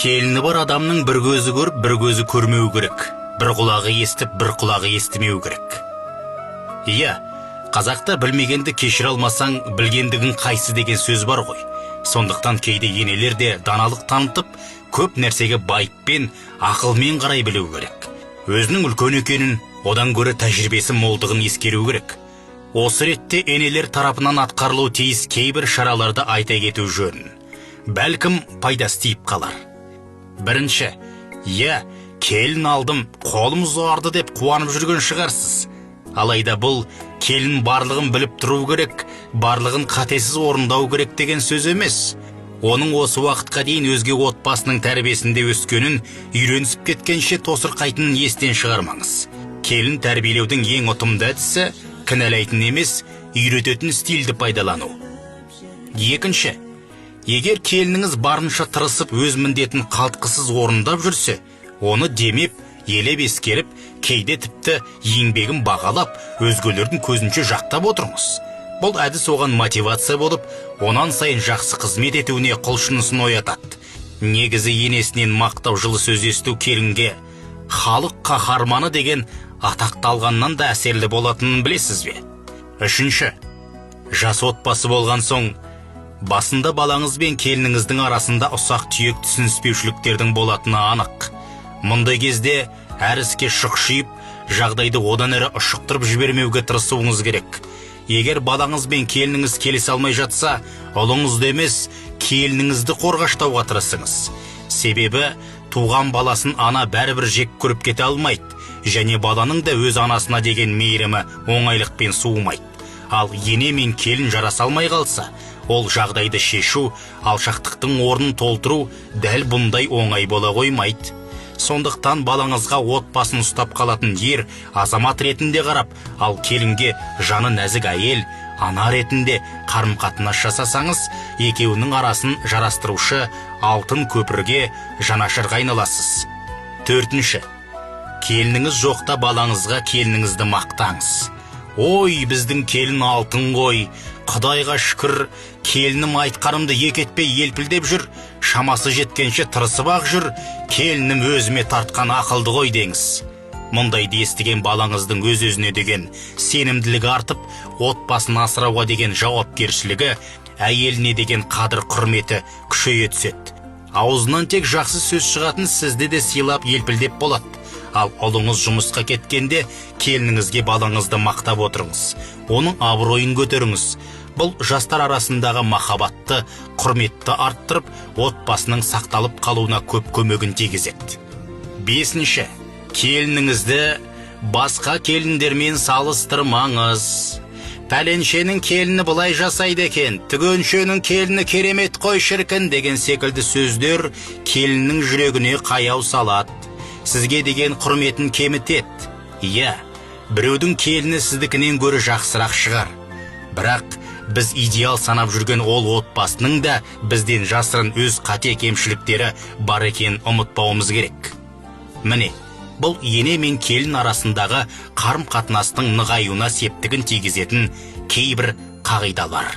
Келіні бар адамның бір көзі көріп, бір көзі көрмеу керек. Бір құлағы естіп, бір құлағы естімеу керек. Иә, қазақта білмегенді кешіре алмасаң, білгендігің қайсы деген сөз бар ғой. Сондықтан кейде енелер де даналық танытып, көп нәрсеге байыппен, ақылмен қарай білу керек. Өзінің үлкен екенін, одан гөрі тәжірибесі молдығын ескеру керек. Осы ретте енелер тарапынан атқарылуы тиіс кейбір шараларды айта кету жөн. Бәлкім пайдасы тиіп қалар. Бірінші, иә, келін алдым, қолым ұзарды деп қуанып жүрген шығарсыз. Алайда бұл келін барлығын біліп тұру керек, барлығын қатесіз орындау керек деген сөз емес. Оның осы уақытқа дейін өзге отбасының тәрбиесінде өскенін, үйренісіп кеткенше тосырқайтынын естен шығармаңыз. Келін тәрбиелеудің ең ұтымды әдісі кінәлайтын емес, үйрететін стильді пайдалану. Екінші, егер келініңіз барынша тырысып өз міндетін қалтқысыз орындап жүрсе, оны демеп, елеп ескеріп, кейде тіпті еңбегін бағалап, өзгелердің көзінше жақтап отырыңыз. Бұл әдіс оған мотивация болып, онан сайын жақсы қызмет етуіне құлшынысын оятады. Негізі енесінен мақтау жылы сөз есту келінге халық қаһарманы деген атақты алғаннан да әсерлі болатынын білесіз бе? Үшінші, жас отбасы болған соң, басында балаңыз бен келініңіздің арасында ұсақ түйек түсініспеушіліктердің болатыны анық. Мұндай кезде әр іске шұқшиып, жағдайды одан әрі ұшықтырып жібермеуге тырысуыңыз керек. Егер балаңыз бен келініңіз келісе алмай жатса, ұлыңызды емес, келініңізді қорғаштауға тырысыңыз. Себебі туған баласын ана бәрібір жек көріп кете алмайды, және баланың да өз анасына деген мейірімі оңайлықпен суымайды. Ал ене мен келін жараса алмай қалса, ол жағдайды шешу, алшақтықтың орнын толтыру дәл бұндай оңай бола қоймайды. Сондықтан балаңызға отбасын ұстап қалатын ер азамат ретінде қарап, ал келінге жаны нәзік әйел, ана ретінде қарым-қатынас жасасаңыз, екеуінің арасын жарастырушы алтын көпірге жанашырға айналасыз. Төртінші, келініңіз жоқта балаңызға келініңізді мақтаңыз. Ой, біздің келін алтын ғой, Құдайға шүкір, келінім айтқанымды екетпей елпілдеп жүр, шамасы жеткенше тырысып ақ жүр, келінім өзіме тартқан ақылды ғой деңіз. Мұндайды естіген балаңыздың өз-өзіне деген сенімділігі артып, отбасын асырауға деген жауапкершілігі, әйеліне деген қадір құрметі күшейе түседі. Аузынан тек жақсы сөз шығатын сізді де сыйлап елпілдеп болады. Ал ұлыңыз жұмысқа кеткенде келініңізге балаңызды мақтап отырыңыз. Оның абыройын көтеріңіз. Бұл жастар арасындағы махаббатты, құрметті арттырып, отбасының сақталып қалуына көп көмегін тигізеді. Бесінші, келініңізді басқа келіндермен салыстырмаңыз. Пәленшенің келіні былай жасайды екен, түгеншенің келіні керемет қой шіркін деген секілді сөздер келіннің жүрегіне қаяу салады. Сізге деген құрметін кемітеді. Иә, біреудің келіні сіздікінен гөрі жақсырақ шығар. Бірақ біз идеал санап жүрген ол отбасының да бізден жасырын өз қате кемшіліктері бар екенін ұмытпауымыз керек. Міне, бұл ене мен келін арасындағы қарым-қатынастың нығаюына септігін тигізетін кейбір қағидалар.